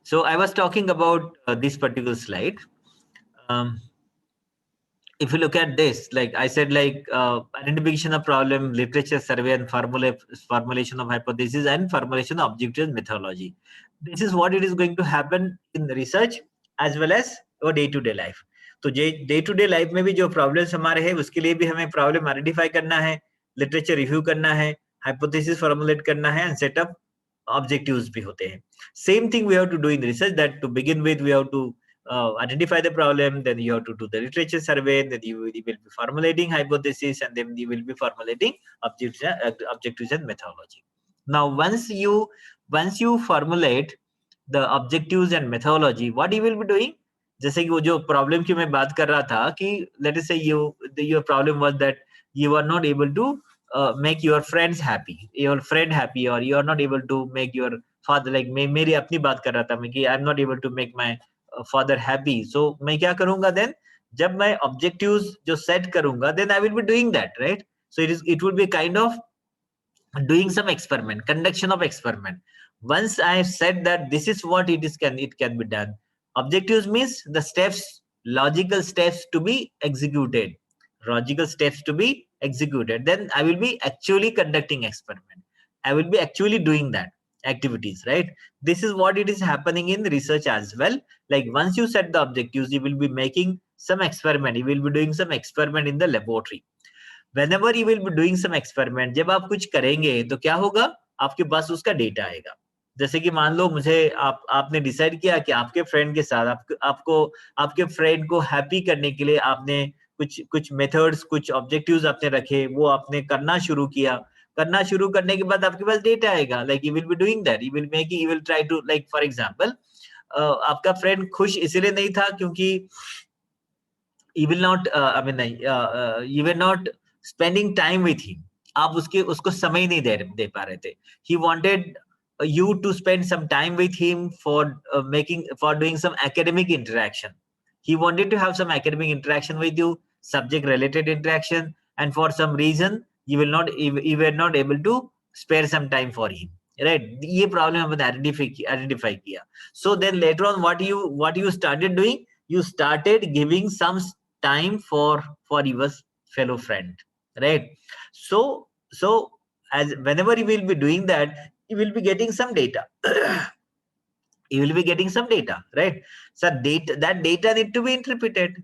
So I was talking about this particular slide. Um, if you look at this, like I said, like identification of problem, literature survey, and formulation of hypothesis, and formulation of objective methodology. This is what it is going to happen in research as well as our day-to-day life. तो day to day life में भी जो problems हमारे हैं उसके लिए भी हमें प्रॉब्लम आइडेंटिफाई करना है, लिटरेचर रिव्यू करना है, हाइपोथेसिस फॉर्मुलेट करना है, एंड सेटअप ऑब्जेक्टिव्स भी होते हैं. Same thing we have to do in research, that to begin with we have to identify the problem, then you have to do the literature survey, then you will be formulating hypothesis, and then you will be formulating objectives and methodology. Now once you formulate the objectives and methodology, what you will be doing, जैसे कि वो जो problem की मैं बात कर रहा था कि लेट अस से your problem was that you are not able to make your friends happy, your friend happy, or you are not able to make your father, like मेरी अपनी बात कर रहा था मैं कि I am not able to make my father happy. So मैं क्या करूंगा then, जब मैं objectives जो set करूंगा, then I will be doing that, right? So it would be kind of doing some experiment, conduction of experiment. Once I said that this is what it can be done. Objectives means the steps, logical steps to be executed. Logical steps to be executed. Then I will be actually conducting experiment. I will be actually doing that activities, right? This is what it is happening in research as well. Like once you set the objectives, you will be making some experiment. You will be doing some experiment in the laboratory. whenever you will be doing some experiment, जब आप कुछ करेंगे तो क्या होगा, आपके पास उसका data आएगा. जैसे कि मान लो मुझे आपने डिसाइड किया कि आपके फ्रेंड के साथ आपको आपके फ्रेंड को हैप्पी करने के लिए आपने कुछ मेथड्स, कुछ ऑब्जेक्टिव्स आपने रखे, वो आपने करना शुरू किया. करना शुरू करने के बाद आपके पास डेटा आएगा. Like you will be doing that, you will try to, like for example आपका फ्रेंड खुश इसलिए नहीं था क्योंकि you will not you were not spending time with him. आप उसको समय नहीं दे पा रहे थे. He wanted you to spend some time with him for doing some academic interaction. He wanted to have some academic interaction with you, subject related interaction, and for some reason you were not able to spare some time for him, right? ये problem हमने identify किया. So then later on what you started doing, you started giving some time for your fellow friend, right? So as whenever you will be doing that, you will be getting some data. You will be getting some data, right? So that data need to be interpreted.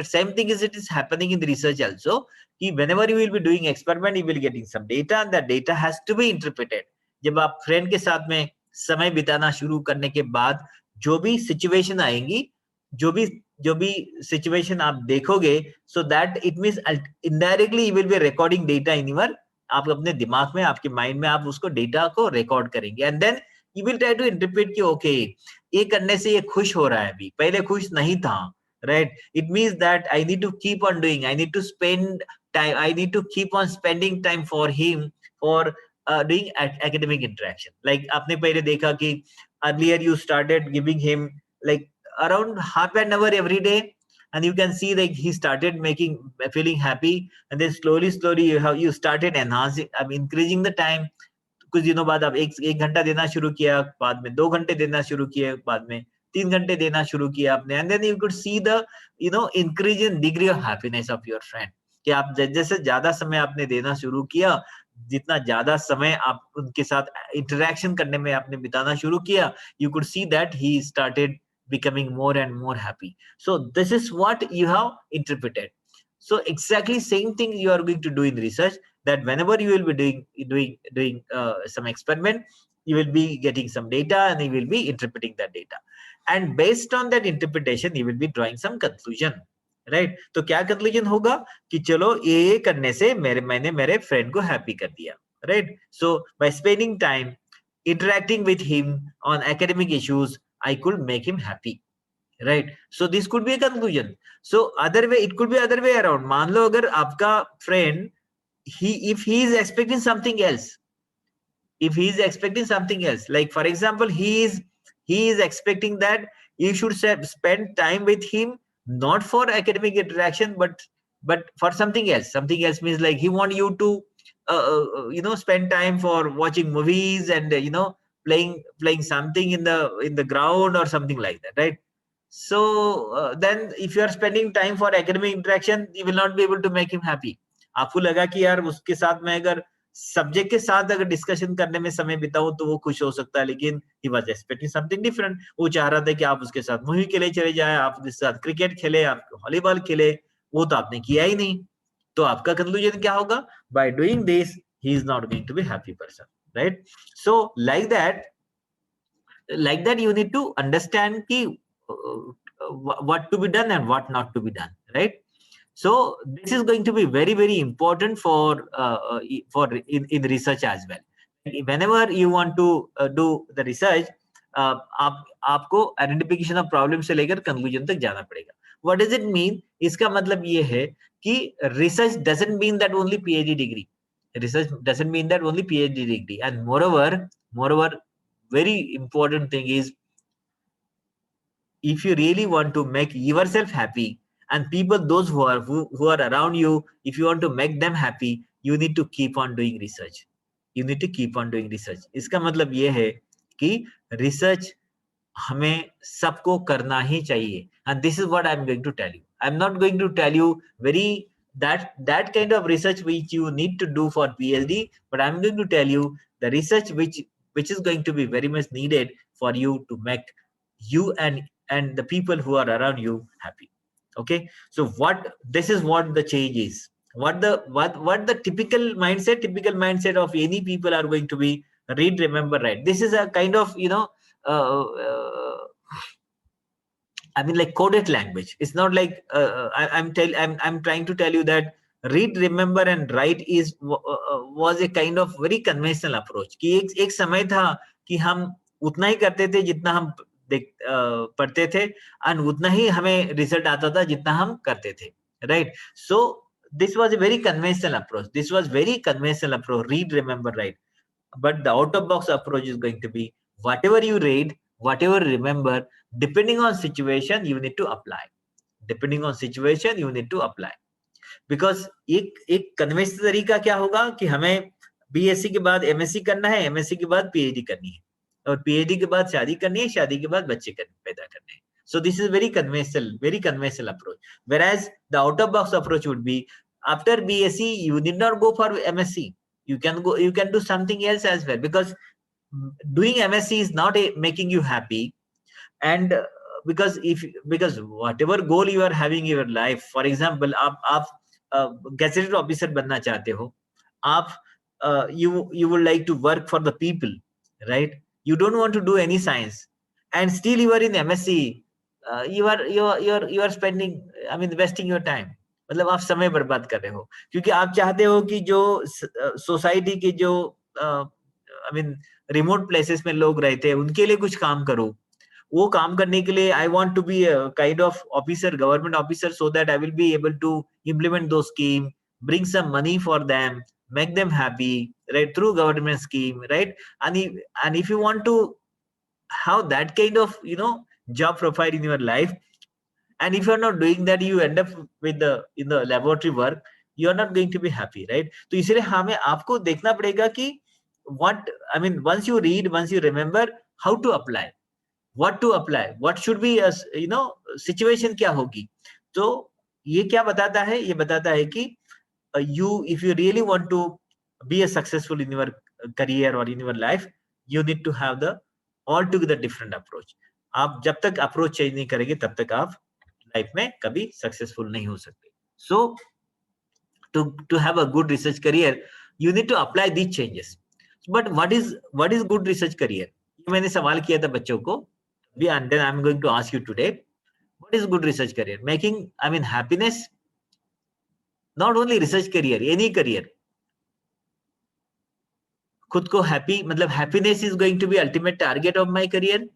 Same thing is it is happening in the research also. Whenever you will be doing experiment, you will be getting some data, and that data has to be interpreted. जब आप friend के साथ में समय बिताना शुरू करने के बाद जो भी सिचुएशन आएंगी, जो भी सिचुएशन आप देखोगे, so that it means indirectly you will be recording data in your, आप अपने दिमाग में, आपके माइंड में आप उसको डेटा को रिकॉर्ड करेंगे, and then you will try to interpret कि ओके ये करने से ये खुश हो रहा है, अभी पहले खुश नहीं था, right? It means that I need to keep on doing, I need to spend time, I need to keep on spending time for him for doing academic interaction. Like आपने पहले देखा कि earlier you started giving him like around half an hour every day, and you can see like he started feeling happy, and then slowly you started enhancing, increasing the time. कुछ दिनों बाद आप एक घंटा देना शुरू किया, बाद में 2 घंटे देना शुरू किए, बाद में 3 घंटे देना शुरू किया आपने, and then you could see the increase in degree of happiness of your friend. कि आप जैसे ज्यादा समय आपने देना शुरू किया, जितना ज्यादा समय आप उनके साथ इंटरेक्शन करने में आपने बिताना शुरू किया, you could see that he started becoming more and more happy. So this is what you have interpreted. So exactly same thing you are going to do in research, that whenever you will be doing some experiment, you will be getting some data and you will be interpreting that data, and based on that interpretation you will be drawing some conclusion, right? तो क्या conclusion होगा कि चलो ये करने से मैंने मेरे friend को happy कर दिया, right? So by spending time interacting with him on academic issues, I could make him happy, right? So this could be a conclusion. So other way, it could be other way around. मान लो अगर आपका friend, if he is expecting something else, like for example he is expecting that you should spend time with him not for academic interaction but for something else. Something else means like he want you to spend time for watching movies and playing something in the ground or something like that, right? So then if you are spending time for academic interaction, you will not be able to make him happy. आपको लगा कि यार उसके साथ मैं अगर subject के साथ अगर डिस्कशन करने में समय बिताऊं तो वो खुश हो सकता है, लेकिन he was expecting something different. वो चाह रहा था कि आप उसके साथ मूवी के लिए चले जाए, आप उसके साथ क्रिकेट खेले, आप वॉलीबॉल खेले. वो तो आपने किया ही नहीं. तो आपका कंक्लूजन क्या होगा? By doing this he is not going to be happy person, right? So like that you need to understand ki, what to be done and what not to be done, right? So this is going to be very, very important for in research as well. Whenever you want to do the research, आपको identification of problem से लेकर conclusion तक जाना पड़ेगा. What does it mean? इसका मतलब ये है कि research doesn't mean that only PhD degree. Research doesn't mean that only PhD degree. And moreover, very important thing is, if you really want to make yourself happy and people, those who are around you, if you want to make them happy, you need to keep on doing research. You need to keep on doing research. इसका मतलब ये है कि research हमें सबको करना ही चाहिए. And this is what I'm going to tell you. I'm not going to tell you very that kind of research which you need to do for PhD, but I'm going to tell you the research which is going to be very much needed for you to make you and the people who are around you happy. Okay, so this is what the change is. What the typical mindset of any people are going to be: read, remember, write. This is a kind of I mean, like coded language. It's not like I'm trying to tell you that read, remember, and write was a kind of very conventional approach. कि एक समय था कि हम उतना ही करते थे जितना हम पढ़ते थे, और उतना ही हमें रिजल्ट आता था जितना हम करते थे, right? So this was a very conventional approach. Read, remember, write. But the out of box approach is going to be whatever you read, whatever you remember, depending on situation you need to apply. Because एक conventional तरीका क्या होगा कि हमें BSc के बाद MSc करना है, एमएससी के बाद पीएचडी करनी है, और पीएचडी के बाद शादी करनी है, शादी के बाद बच्चे पैदा करने हैं. So this is very conventional approach. Whereas the out of box approach would be, after BSc you need not go for MSc. You can do something else as well, because doing MSc is not making you happy. And because whatever goal you are having in your life, for example, आप gazetted officer बनना चाहते हो, आप you would like to work for the people, right? You don't want to do any science, and still you are in MSc. You are spending, I mean, wasting your time. मतलब आप समय बर्बाद कर रहे हो, क्योंकि आप चाहते हो कि जो सोसाइटी के जो आई मीन रिमोट प्लेसेस में लोग रहते हैं उनके लिए कुछ काम करो. वो काम करने के लिए I want to be kind of officer, government officer, so that I will be able to implement those scheme, bring some money for them, make them happy, right, through government scheme, right? And if you want to have that kind of job profile in your life, and if you're not doing that, you end up with the laboratory work, you are not going to be happy, right? तो इसलिए हमें आपको देखना पड़ेगा कि once you read, once you remember, how to apply, what should be a situation क्या होगी. तो ये क्या बताता है? ये बताता है कि if you really want to be a successful in your career or in your life, you need to have the altogether different approach. आप जब तक अप्रोच चेंज नहीं करेंगे तब तक आप लाइफ में कभी सक्सेसफुल नहीं हो सकते. So to have a good research career, you need to apply these changes. But what is good research career? ये मैंने सवाल किया था बच्चों को, and then I'm going to ask you today, what is good research career? Making, I mean, happiness, not only research career, any career. खुद को happy, मतलब happiness is going to be ultimate target of my career,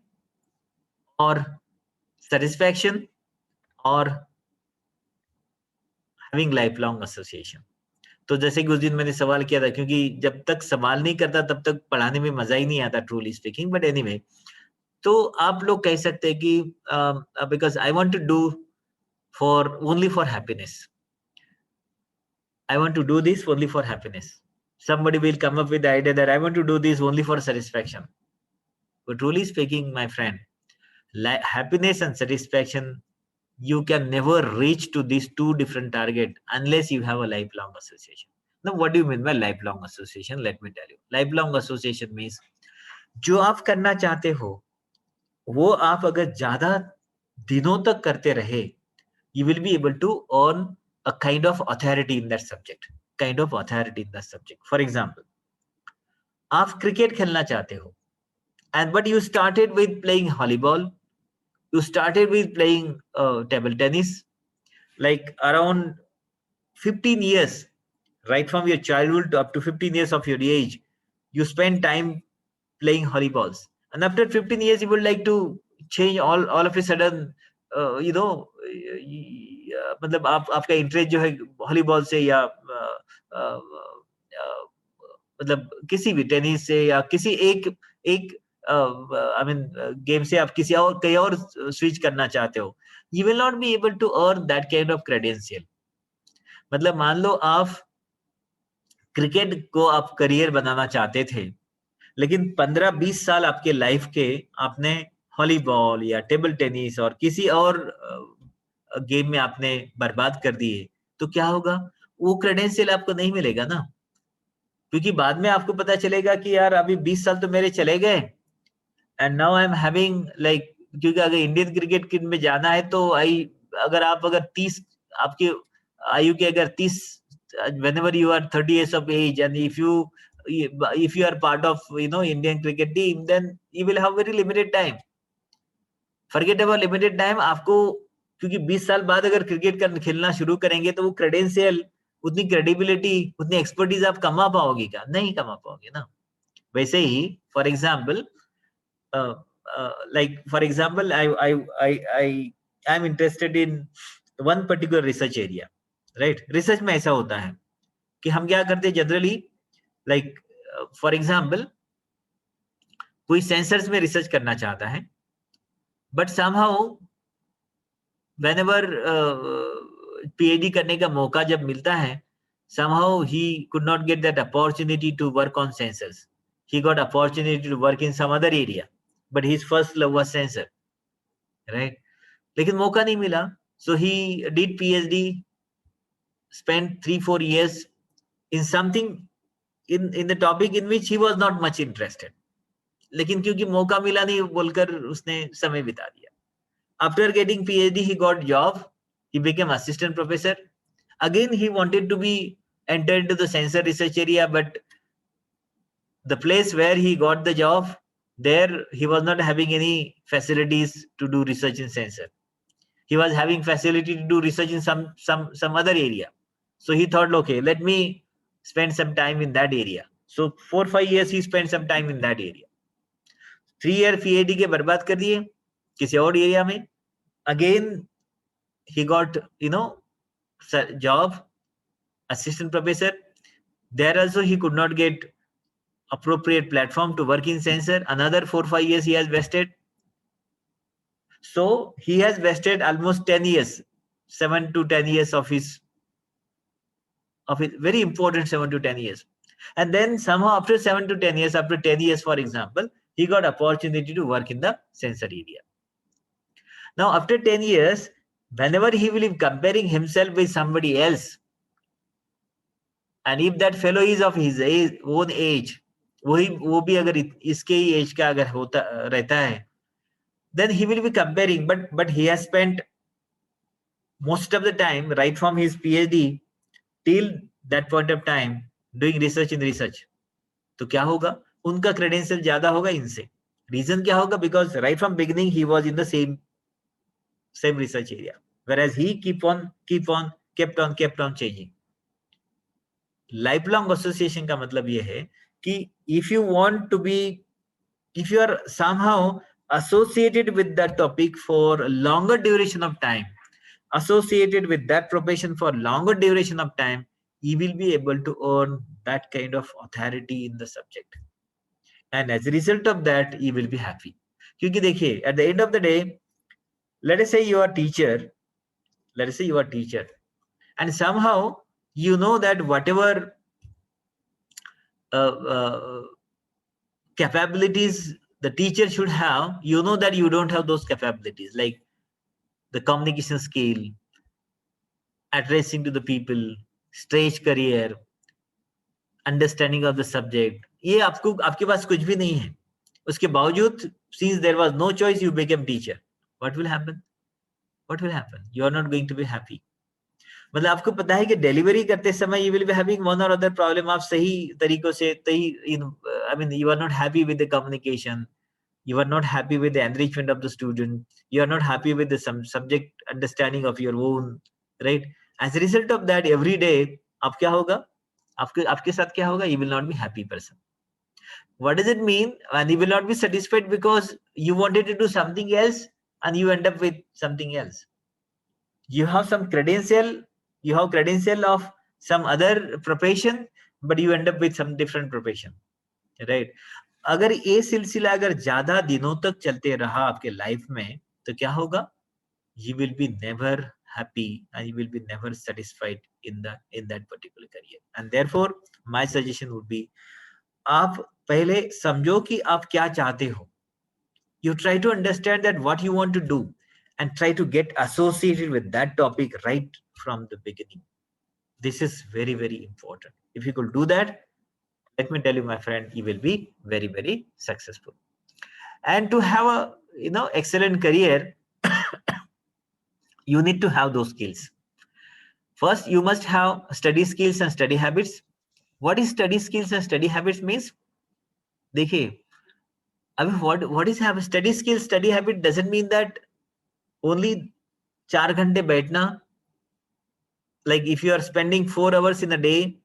or satisfaction, or having lifelong association. तो जैसे कि उस दिन मैंने सवाल किया था, क्योंकि जब तक सवाल नहीं करता तब तक पढ़ाने में मजा ही नहीं आता, ट्रूली स्पीकिंग. बट एनीवे, तो आप लोग कह सकते हैं कि because I want to do only for happiness. I want to do this only for happiness. Somebody will come up with the idea that I want to do this only for satisfaction. But truly speaking, my friend, happiness and satisfaction, you can never reach to these two different targets unless you have a lifelong association. Now, what do you mean by lifelong association? Let me tell you. Lifelong association means जो आप करना चाहते हो वो आप अगर ज्यादा दिनों तक करते रहे, you will be able to earn a kind of authority in that subject. Kind of authority in that subject. For example, आप क्रिकेट खेलना चाहते हो, and but you started with playing volleyball, you started with playing table tennis, like around 15 years, right from your childhood to up to 15 years of your age, you spend time playing volleyballs, and after 15 years you would like to change all of a sudden, मतलब आपका interest जो है volleyball से या मतलब किसी भी tennis से या किसी एक एक आई मीन गेम से आप किसी और कहीं और स्विच करना चाहते हो, you will not be able to earn that kind of credential. मतलब मान लो आप क्रिकेट को आप करियर बनाना चाहते थे, लेकिन 15-20 साल आपके लाइफ के आपने वॉलीबॉल या टेबल टेनिस और किसी और गेम में आपने बर्बाद कर दिए, तो क्या होगा? वो क्रेडेंशियल आपको नहीं मिलेगा ना, क्योंकि बाद में आपको पता चलेगा कि यार अभी 20 साल तो मेरे चले गए, and now I am having like, क्योंकि अगर इंडियन क्रिकेट में जाना है तो अगर 30 आपकी आयु के अगर 30, whenever you are 30 years of age, and if you are part of Indian cricket team, then you will have very limited time. Forget about limited time. आपको क्योंकि 20 साल बाद अगर क्रिकेट खेलना शुरू करेंगे तो वो क्रेडेंशियल, उतनी क्रेडिबिलिटी, उतनी एक्सपर्टीज आप कमा पाओगे क्या? नहीं कमा पाओगे ना. वैसे ही for example, I am interested in one particular research area, right. Research में ऐसा होता है कि हम क्या करते हैं जनरली, लाइक फॉर एग्जाम्पल कोई सेंसर्स में रिसर्च करना चाहता है, बट समहाउ व्हेनेवर पीएचडी करने का मौका जब मिलता है, somehow he could not get that opportunity to work on sensors. He got opportunity to work in some other area, but his first love was sensor, right? लेकिन मौका नहीं मिला, so he did PhD, spent 3-4 years in something in the topic in which he was not much interested. लेकिन क्योंकि मौका मिला नहीं बोलकर उसने समय बिता दिया. After getting PhD, he got job. He became assistant professor. Again, he wanted to be entered into the sensor research area, but the place where he got the job, there he was not having any facilities to do research in sensor. He was having facility to do research in some other area. So he thought, okay, let me spend some time in that area. So 4-5 years he spent some time in that area. 3 year PhD के बर्बाद कर दिए किसी और area में. Again he got job, assistant professor. There also he could not get appropriate platform to work in sensor. Another 4-5 years he has wasted. So he has wasted almost 10 years, 7 to 10 years of his very important 7 to 10 years. And then somehow after 7 to 10 years, after 10 years, for example, he got opportunity to work in the sensor area. Now, after 10 years, whenever he will be comparing himself with somebody else, and if that fellow is of his own age, वो भी अगर इसके ही as का अगर होता रहता है, then he will be comparing, but he has spent most of the time right from his PhD till that point of time doing research in research. तो क्या होगा? उनका क्रेडेंशियल ज्यादा होगा इनसे. रीजन क्या होगा? Because right from beginning he was in the same research area, whereas he kept on changing. Lifelong association का मतलब ये है कि if you are somehow associated with that topic for a longer duration of time, associated with that profession for longer duration of time, you will be able to earn that kind of authority in the subject, and as a result of that you will be happy. क्योंकि देखिए, at the end of the day, let us say you are teacher, and somehow you know that whatever capabilities the teacher should have, you know that you don't have those capabilities, like the communication skill, addressing to the people, stage career, understanding of the subject, ये आपको आपके पास कुछ भी नहीं है, उसके बावजूद since there was no choice you became teacher, what will happen? What will happen? You are not going to be happy. मतलब आपको पता है कि डिलीवरी करते समय you will be having one or other problem, आप सही तरीकों से I mean you are not happy with the communication, you are not happy with the enrichment of the student, you are not happy with the subject understanding of your own, right? As a result of that, every day आप क्या होगा, आपके साथ क्या होगा? You will not be happy person. What does it mean? And you will not be satisfied because you wanted to do something else and you end up with something else. You have some credential, you have credential of some other profession, but you end up with some different profession, right? अगर ये सिलसिला अगर ज्यादा दिनों तक चलते रहा आपके लाइफ में, तो क्या होगा? You will be never happy and you will be never satisfied in that particular career. And therefore, my suggestion would be, आप पहले समझो कि आप क्या चाहते हो. You try to understand that what you want to do and try to get associated with that topic right from the beginning. This is very, very important. If you could do that, let me tell you, my friend, you will be very, very successful. And to have a excellent career, you need to have those skills. First, you must have study skills and study habits. What is study skills and study habits means? देखिए, I mean, what is have study skills, study habit doesn't mean that only 4 घंटे बैठना. Like if you are spending 4 hours in a day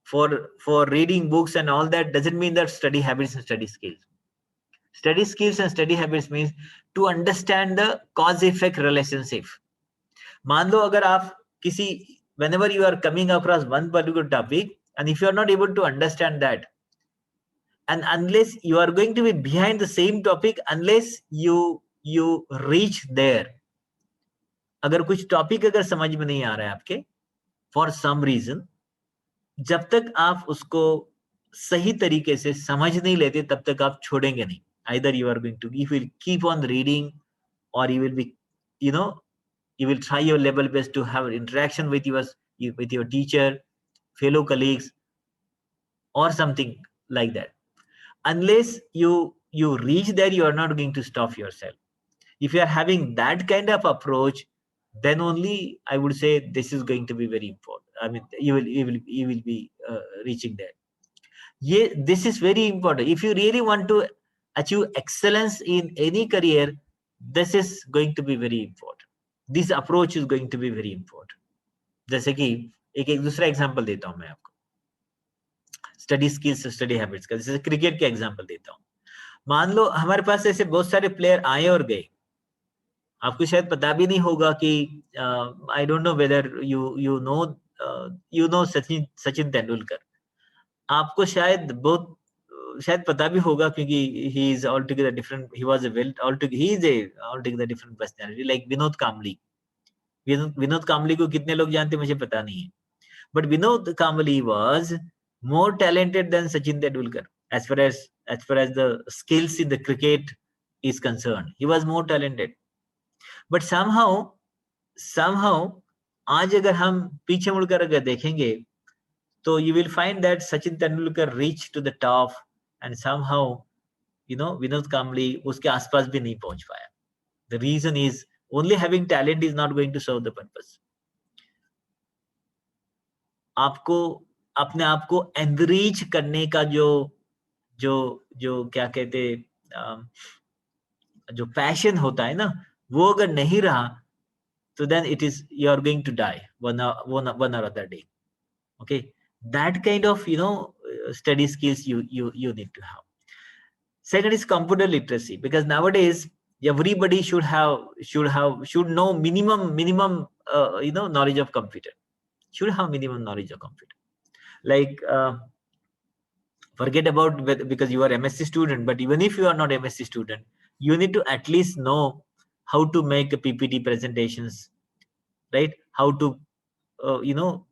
for reading books and all that, doesn't mean that study habits and study skills. Study skills and study habits means to understand the cause-effect relationship. मान लो अगर आप किसी, whenever you are coming across one particular topic, and if you are not able to understand that, and unless you are going to be behind the same topic, unless you reach there, अगर कुछ topic अगर समझ में नहीं आ रहा है आपके for some reason, जब तक आप उसको सही तरीके से समझ नहीं लेते, तब तक आप छोड़ेंगे नहीं. Either you are going to, you will keep on reading, or you will be, you will try your level best to have interaction with your teacher, fellow colleagues, or something like that. Unless you reach there, you are not going to stop yourself. If you are having that kind of approach, then only I would say this is going to be very important. I mean, you will be reaching there. Yeah, this is very important. If you really want to achieve excellence in any career, this is going to be very important. This approach is going to be very important. जैसे कि एक दूसरा example देता हूं मैं आपको, study skills study habits का. जैसे क्रिकेट का एग्जांपल देता हूं. मान लो हमारे पास ऐसे बहुत सारे प्लेयर आए और गए, आपको शायद पता भी नहीं होगा कि I don't know whether you know Sachin Tendulkar. आपको शायद पता भी होगा, क्योंकि he is altogether different. He is a altogether different personality, like Vinod Kambli. Vinod Kambli को कितने लोग जानते मुझे पता नहीं है, but Vinod Kambli was more talented than Sachin Tendulkar as far as the skills in the cricket is concerned. He was more talented, but somehow आज अगर हम पीछे मुड़कर अगर देखेंगे, तो you will find that Sachin Tendulkar reached to the top, and somehow Vinod Kambli उसके आसपास भी नहीं पहुंच पाया. The reason is only having talent is not going to serve the purpose. आपको अपने आप को एनरिच करने का जो क्या कहते जो पैशन होता है ना, वो अगर नहीं रहा, तो then it is you are going to die one or other day. Okay, that kind of study skills you need to have. Second is computer literacy, because nowadays everybody should know minimum knowledge of computer. Should have minimum knowledge of computer. Like forget about because you are MSc student, but even if you are not MSc student, you need to at least know how to make a PPT presentations, right? How to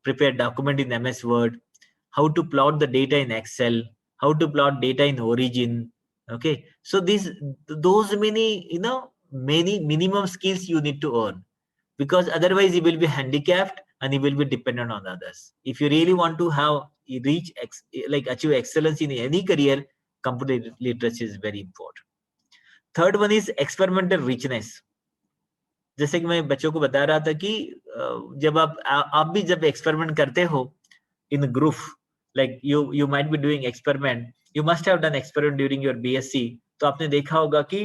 prepare document in MS Word, how to plot the data in Excel, how to plot data in Origin, Okay, so those many, many minimum skills you need to earn, because otherwise you will be handicapped and you will be dependent on others. If you really want to achieve excellence in any career, computer literacy is very important. Third one is experimental richness. जैसे कि मैं बच्चों को बता रहा था कि जब आप भी जब एक्सपेरिमेंट करते हो in a group, like you might be doing experiment, you must have done experiment during your BSc, तो आपने देखा होगा कि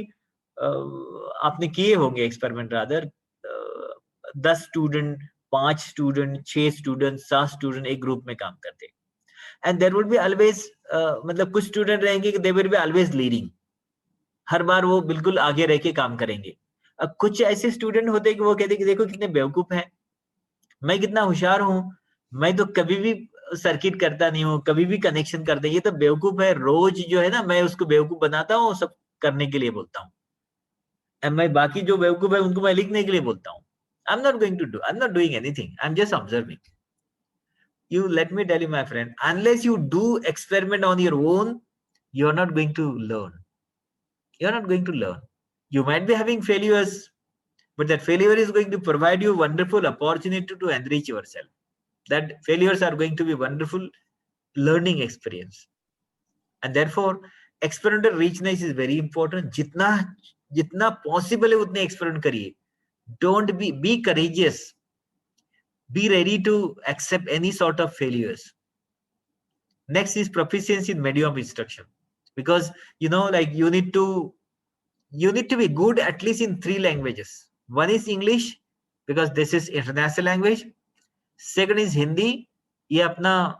आपने किए होंगे experiment rather 10 student, 5 student, 6 student, 7 student एक ग्रुप में काम करते, and there would be always, मतलब कुछ स्टूडेंट रहेंगे कि they will be always leading, हर बार वो बिल्कुल आगे रह के काम करेंगे. अब कुछ ऐसे स्टूडेंट होते हैं कि वो कहते हैं कि देखो कितने बेवकूफ हैं, मैं कितना होशियार हूँ, मैं तो कभी भी सर्किट करता नहीं हूँ, कभी भी कनेक्शन करते, ये तो बेवकूफ है, रोज जो है ना मैं उसको बेवकूफ बनाता हूँ, सब करने के लिए बोलता हूँ, मैं बाकी जो बेवकूफ है उनको मैं लिखने के लिए बोलता हूँ. I'm not going to do, I'm not doing anything, I'm just observing. You let me tell you, my friend, unless you do experiment on your own, you're not going to learn. You're not going to learn. You might be having failures, but that failure is going to provide you wonderful opportunity to enrich yourself. That failures are going to be wonderful learning experience. And therefore, experimental richness is very important. जितना possible है उतने experiment करिए. Don't be courageous. Be ready to accept any sort of failures. Next is proficiency in medium of instruction, because like you need to be good at least in 3 languages. One is English, because this is international language. Second is Hindi, ये अपना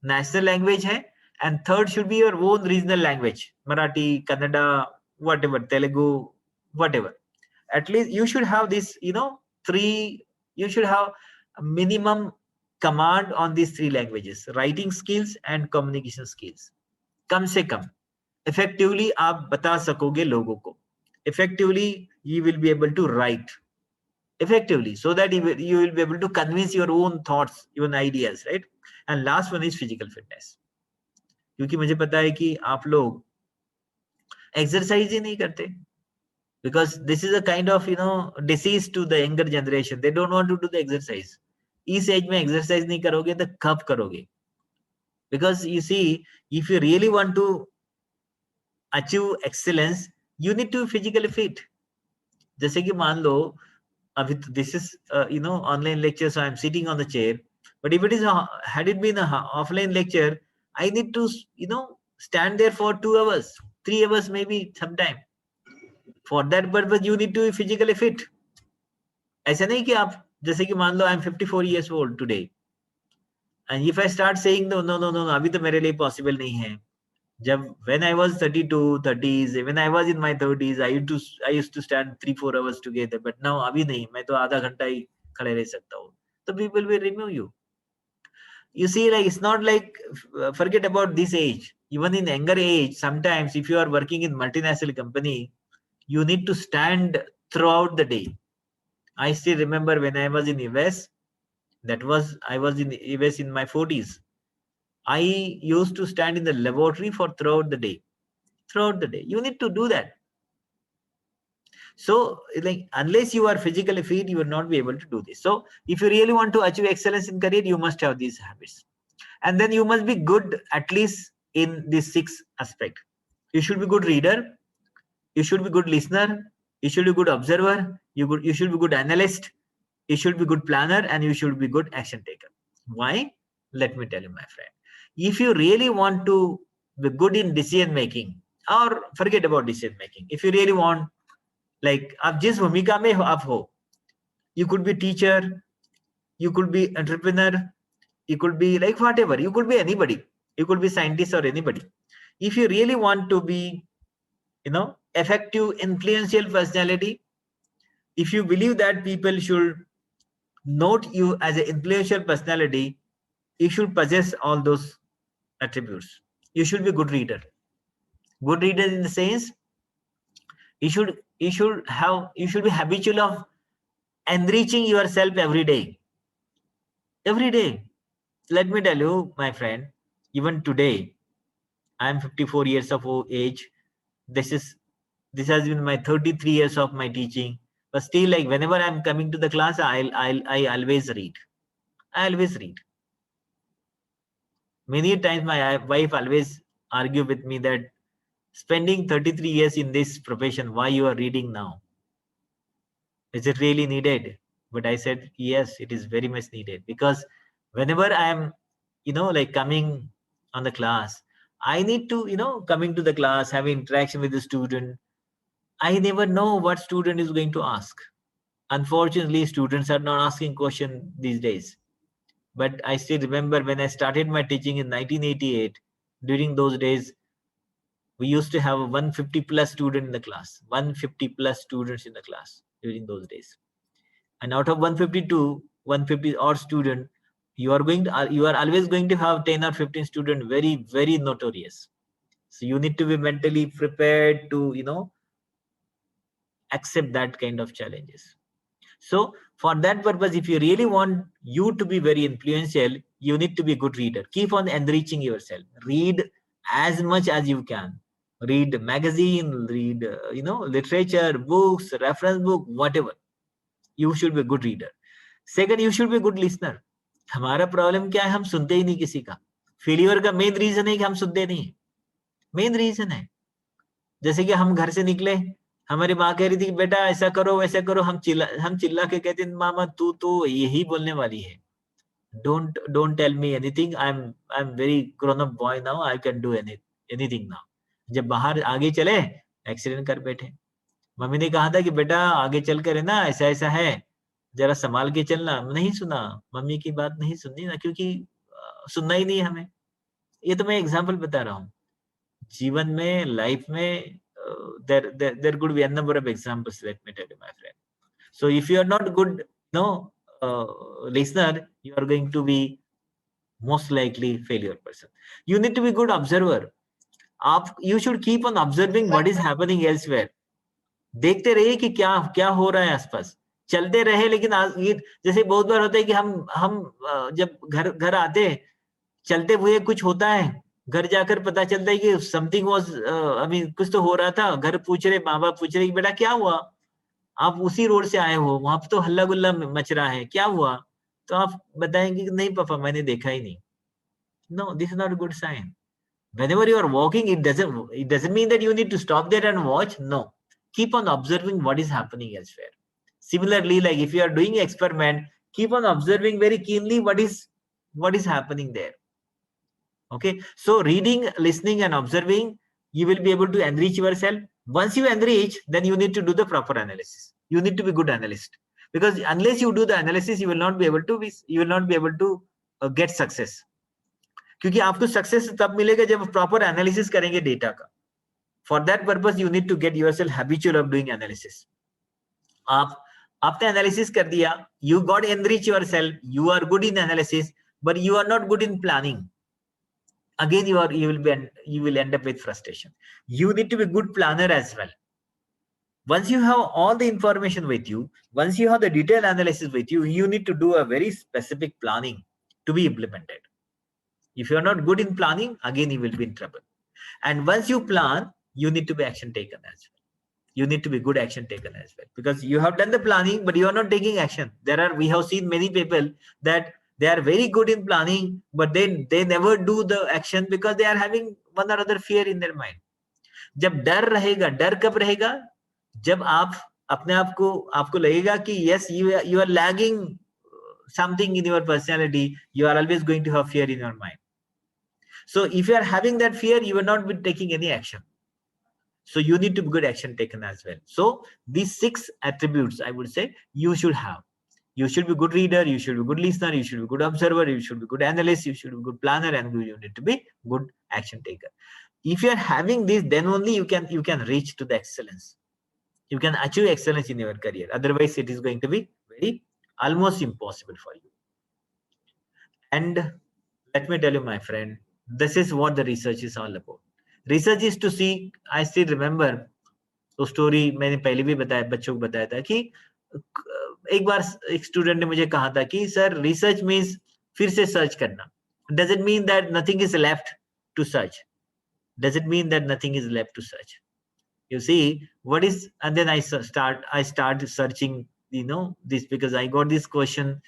national language hai. And third should be your own regional language, Marathi, Kannada, whatever, Telugu, whatever. At least you should have this, 3, you should have a minimum command on these 3 languages, writing skills and communication skills. कम से कम effectively आप बता सकोगे लोगों को. Effectively you will be able to write effectively, so that you will be able to convince your own thoughts, your ideas, right? And last one is physical fitness. क्योंकि मुझे पता है कि आप लोग एक्सरसाइज ही नहीं करते, because this is a kind of disease to the younger generation. They don't want to do the exercise. इस एज में एक्सरसाइज नहीं करोगे तो कब करोगे? Because you see, if you really want to achieve excellence, you need to be physically fit. जैसे कि मान लो अभी this is online lecture, so I'm sitting on the chair, but if it is had it been a offline lecture, I need to stand there for 2 hours, 3 hours maybe sometime. For that purpose you need to be physically fit. ऐसा नहीं कि आप जैसे कि मान लो I'm 54 years old today, and if I start saying no अभी तो मेरे लिए possible नहीं है. जब when I was 32, 30s, when I was in my 30s, I used to stand 3-4 hours together, but now अभी नहीं, मैं तो आधा घंटा ही खड़े रह सकता हूँ. So people will remove you. You see, like it's not like forget about this age. Even in younger age, sometimes if you are working in multinational company, you need to stand throughout the day. I still remember when I was in US, I was in US in my 40s. I used to stand in the laboratory for throughout the day. Throughout the day, you need to do that. So like unless you are physically fit, you will not be able to do this. So if you really want to achieve excellence in career, you must have these habits. And then you must be good at least in these 6 aspects. You should be good reader, you should be good listener, you should be good observer, you should be good analyst, you should be good planner, and you should be good action taker. Why? Let me tell you, my friend. If you really want to be good in decision making, or forget about decision making, if you really want, like आप जिस भूमिका में आप हो, you could be teacher, you could be entrepreneur, you could be like whatever, you could be anybody, you could be scientist or anybody. If you really want to be effective influential personality, if you believe that people should note you as an influential personality, you should possess all those attributes. You should be good reader. Good reader in the sense, you should be habitual of enriching yourself every day. Every day. Let me tell you, my friend, even today, I am 54 years of age. This has been my 33 years of my teaching. But still, like whenever I'm coming to the class, I always read. I always read. Many times my wife always argue with me that spending 33 years in this profession, why you are reading now? Is it really needed? But I said, yes, it is very much needed, because whenever I am, like coming on the class, I need to, coming to the class, having interaction with the student. I never know what student is going to ask. Unfortunately, students are not asking question these days. But I still remember when I started my teaching in 1988, during those days, we used to have 150 plus student in the class, 150 plus students in the class during those days. And out of 152, 150 odd student, you are always going to have 10 or 15 student very, very notorious. So you need to be mentally prepared to, accept that kind of challenges. So for that purpose, if you really want you to be very influential, you need to be a good reader. Keep on enriching yourself. Read as much as you can. Read magazine, read, literature, books, reference book, whatever. You should be a good reader. Second, you should be a good listener. हमारा problem क्या है, हम सुनते ही नहीं किसी का. Failure का main reason है कि हम सुनते नहीं. मेन रीजन है. जैसे कि हम घर से निकले, हमारी माँ कह रही थी कि बेटा ऐसा करो वैसा करो, हम चिल्ला के कहते हैं मामा तू तो यही बोलने वाली है. Don't tell me anything. I'm very grown up boy now. I can do anything now. जब बाहर आगे चले, एक्सीडेंट कर बैठे. मम्मी ने कहा था कि बेटा आगे चल कर है ना, ऐसा ऐसा है, जरा संभाल के चलना. नहीं सुना, मम्मी की बात नहीं सुननी ना, क्योंकि सुनना ही नहीं हमें. ये तो मैं एग्जाम्पल बता रहा हूँ. जीवन में, लाइफ में, there could be a number of examples, let me tell you, my friend. So if you are not good, listener, you are going to be most likely failure person. You need to be good observer. You should keep on observing what is happening elsewhere. देखते रहिए कि क्या क्या हो रहा है आसपास. चलते रहे, लेकिन ये जैसे बहुत बार होता है कि हम जब घर आते, चलते हुए कुछ होता है, घर जाकर पता चलता है कि समथिंग वाज, कुछ तो हो रहा था. घर पूछ रहे, माँ बाप पूछ रहे कि बेटा क्या हुआ. आप उसी रोड से आए हो, वहां पे तो हल्ला गुल्ला मच रहा है, क्या हुआ. तो आप बताएंगे कि नहीं पापा, मैंने देखा ही नहीं. No, this is not a good sign. Whenever you are walking, it doesn't mean that you need to stop there and watch. No, keep on observing what is happening elsewhere. Similarly, like if you are doing experiment, keep on observing very keenly what is happening there. Okay, so reading, listening and observing, you will be able to enrich yourself. Once you enrich, then you need to do the proper analysis. You need to be good analyst, because unless you do the analysis, you will not be able to get success. क्योंकि आपको success तब मिलेगा जब proper analysis करेंगे data का. For that purpose you need to get yourself habitual of doing analysis. आपने analysis कर दिया, you got enrich yourself, you are good in analysis, but you are not good in planning. Again, you will end up with frustration. You need to be good planner as well. Once you have all the information with you, once you have the detailed analysis with you, you need to do a very specific planning to be implemented. If you are not good in planning, again you will be in trouble. And once you plan, you need to be action taken as well. You need to be good action taken as well, because you have done the planning, but you are not taking action. We have seen many people that they are very good in planning, but they never do the action because they are having one or other fear in their mind. जब डर रहेगा, डर कब रहेगा, जब आप अपने आपको लगेगा कि yes, you are lagging something in your personality, you are always going to have fear in your mind. So if you are having that fear, you will not be taking any action. So you need to be good action taken as well. So these 6 attributes, I would say, you should have. You should be good reader, you should be good listener, you should be good observer, you should be good analyst, you should be good planner, and you need to be good action taker. If you are having this, then only you can reach to the excellence. You can achieve excellence in your career. Otherwise, it is going to be almost impossible for you. And let me tell you, my friend, this is what the research is all about. Research is to see. I still remember तो story मैंने पहले भी बताया, बच्चों को बताया था कि एक बार एक स्टूडेंट ने मुझे कहा था कि सर, रिसर्च मीन्स फिर से सर्च करना. Doesn't mean that nothing is left to search. does it mean that nothing is left to search? You see what is, and then I start searching, this, because I got this question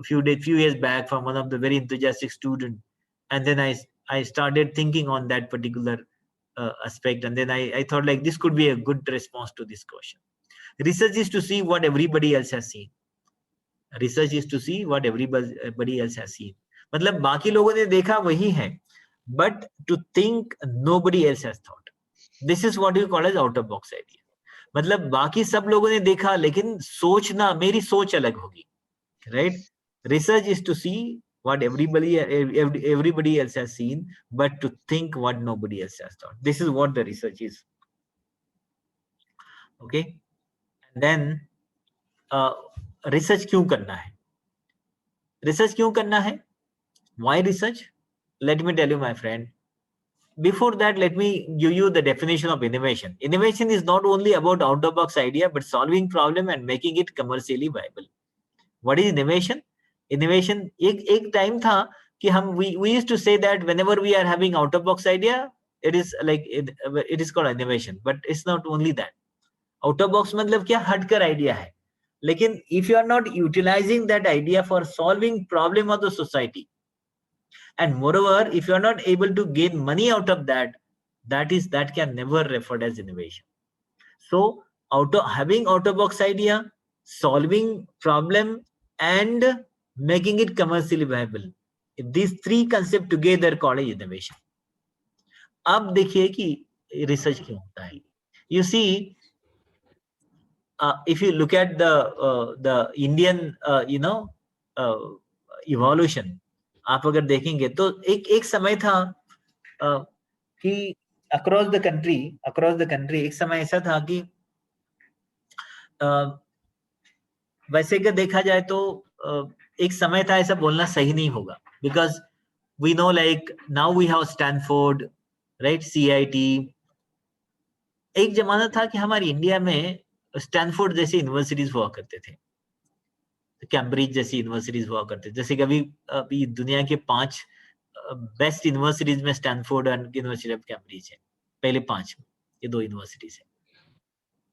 few years back from one of the very enthusiastic student, and then I started thinking on that particular aspect, and then I thought like this could be a good response to this question. Research is to see what everybody else has seen. Research is to see what everybody else has seen. मतलब बाकी लोगों ने देखा वही है, but to think nobody else has thought. This is what you call as out of box idea. मतलब बाकी सब लोगों ने देखा, लेकिन सोचना, मेरी सोच अलग होगी, right? Research is to see what everybody else has seen, but to think what nobody else has thought. This is what the research is. Okay, and then research क्यों करना है? Research क्यों करना है? Why research? Let me tell you, my friend. Before that, let me give you the definition of innovation. Innovation is not only about out-of-box idea, but solving problem and making it commercially viable. What is innovation? Innovation, एक time था कि हम we used to say that whenever we are having out-of-box idea, it is like it is called innovation. But it's not only that. Out-of-box मतलब क्या? हटकर idea है. लेकिन if you are not utilizing that idea for solving problem of the society, and moreover, if you are not able to gain money out of that, that can never referred as innovation. So having out-of-box idea, solving problem, and making it commercially viable, these three concepts together called innovation. अब देखिए कि research क्यों होता है? You see, if you look at the Indian evolution, आप अगर देखेंगे तो एक समय था कि अक्रॉस द कंट्री एक समय ऐसा था कि वैसे अगर देखा जाए तो एक समय था, ऐसा बोलना सही नहीं होगा, because we know like now we have Stanford, right, CIT. एक जमाना था कि हमारी इंडिया में स्टैनफोर्ड जैसी यूनिवर्सिटीज हुआ करते थे, कैम्ब्रिज जैसी यूनिवर्सिटीज हुआ करते थे. जैसे कि अभी दुनिया के 5 बेस्ट यूनिवर्सिटीज में Stanford and university of Cambridge है, पहले 5 ये 2 यूनिवर्सिटीज है.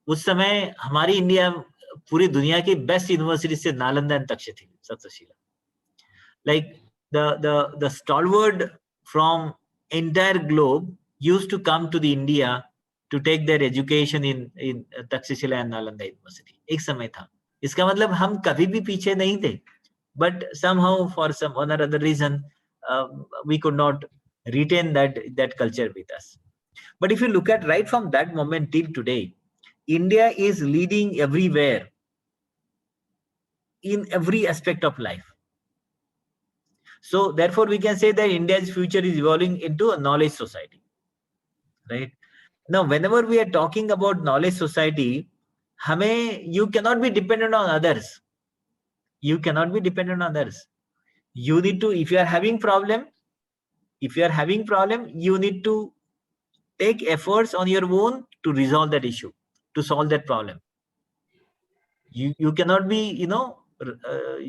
उस समय हमारी इंडिया पूरी दुनिया की बेस्ट यूनिवर्सिटी से Nalanda and Takshashila, like the stalwart from entire globe used to come to the India to take their education in Takshashila and Nalanda university. एक समय था. इसका मतलब हम कभी भी पीछे नहीं थे, but somehow for some one or other reason we could not retain that culture with us. But if you look at right from that moment till today, India is leading everywhere in every aspect of life. So therefore we can say that India's future is evolving into a knowledge society, right? Now whenever we are talking about knowledge society, you cannot be dependent on others. You cannot be dependent on others. You need to, if you are having problem, you need to take efforts on your own to resolve that issue, to solve that problem. You cannot be,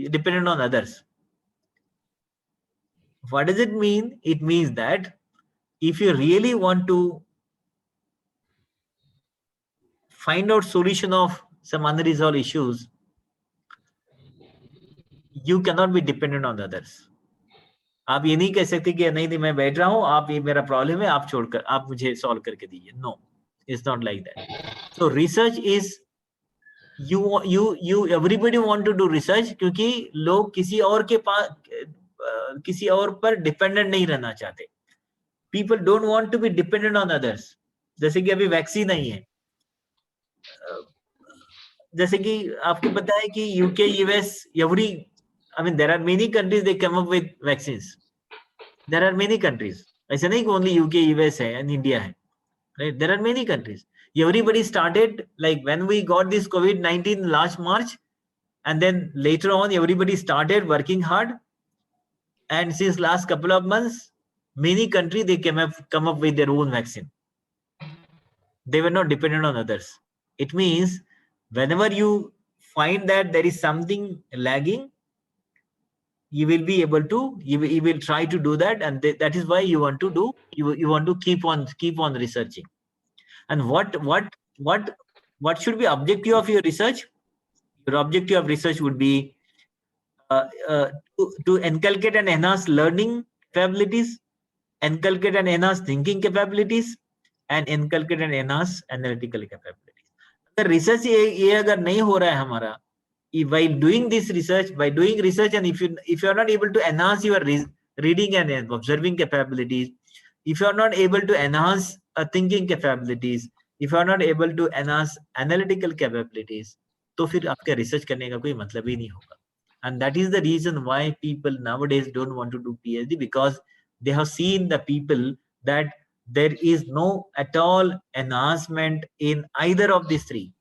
dependent on others. What does it mean? It means that if you really want to find out solution of some unresolved issues, you cannot be dependent on others. आप ये नहीं कह सकते कि नहीं मैं बैठ रहा हूं, आप ये मेरा प्रॉब्लम है, आप छोड़कर आप मुझे सॉल्व करके दीजिए. No, it's not like that. So research is you everybody want to do research क्योंकि लोग किसी और के पास किसी और पर डिपेंडेंट नहीं रहना चाहते. People don't want to be dependent on others. जैसे कि अभी वैक्सीन नहीं है, जैसे कि आपको पता है कि UK, US, there are many countries they come up with vaccines. There are many countries. ऐसे नहीं कि only UK, US है and India है, right? There are many countries. Everybody started like when we got this COVID-19 last March, and then later on everybody started working hard, and since last couple of months many countries they come up with their own vaccine. They were not dependent on others. It means whenever you find that there is something lagging, you will be able to, you will try to do that, and that is why you want to do, you want to keep on researching. And what should be objective of your research? Your objective of research would be uh, uh, to inculcate and enhance learning capabilities, inculcate and enhance thinking capabilities, and inculcate and enhance analytical capabilities. अगर research ये अगर नहीं हो रहा है हमारा, by doing this research, by doing research, and if you are not able to enhance your reading and observing capabilities, if you are not able to enhance thinking capabilities, if you are not able to enhance analytical capabilities, तो फिर आपका research करने का कोई मतलब ही नहीं होगा. And that is the reason why people nowadays don't want to do PhD, because they have seen the people that there is no at all enhancement in either of these three.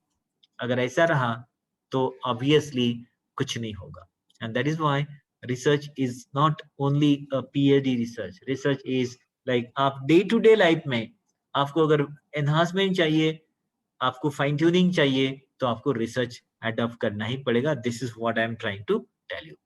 अगर ऐसा रहा तो obviously कुछ नहीं होगा. And that is why research is not only a PhD research. Research is like आप day to day life में आपको अगर enhancement चाहिए, आपको fine tuning चाहिए, तो आपको research adopt करना ही पड़ेगा. This is what I am trying to tell you.